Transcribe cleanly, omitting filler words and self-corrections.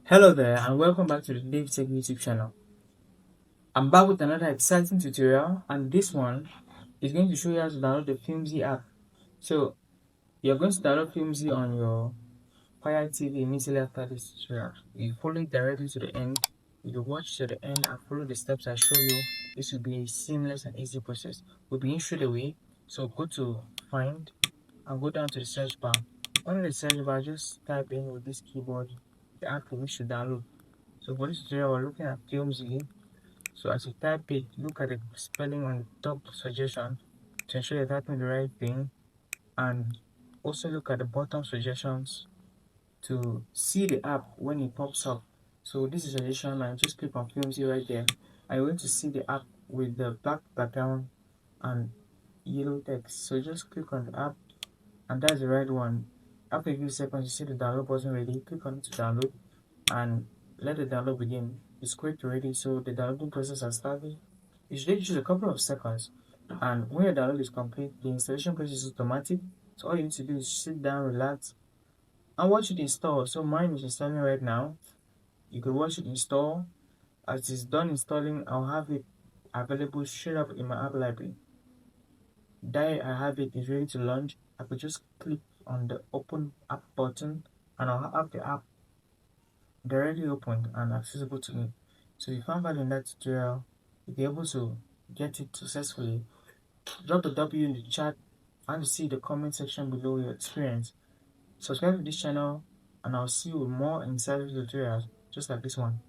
Hello there and welcome back to the DaveTech YouTube channel. I'm back with another exciting tutorial, and this one is going to show you how to download the Filmzie app. So you're going to download Filmzie on your Fire TV immediately after this tutorial. You follow it directly to the end. You watch to the end and follow the steps I show you. This will be a seamless and easy process. We'll begin straight away. So go to Find and go down to the search bar. Under the search bar, just type in with this keyboard the app you wish to download. So for this tutorial, we're looking at Filmzie. So as you type it, look at the spelling on the top suggestion to ensure you're typing the right thing, and also look at the bottom suggestions to see the app when it pops up. So this is suggestion, and just click on Filmzie right there, and you're going to see the app with the black background and yellow text. So just click on the app, and that's the right one. After a few seconds, you see the download button ready. Click on it to download and let the download begin. It's quick ready, so the downloading process has started. It should take just a couple of seconds, and when your download is complete, the installation process is automatic. So all you need to do is sit down, relax, and watch it install. So mine is installing right now. You can watch it install. As it's done installing, I'll have it available straight up in my app library. There I have it, it's ready to launch. I could just click on the open app button, and I'll have the app directly opened and accessible to me. So if you found value in that tutorial, you'll be able to get it successfully. Drop the W in the chat and see the comment section below your experience. Subscribe to this channel, and I'll see you with more insightful tutorials just like this one.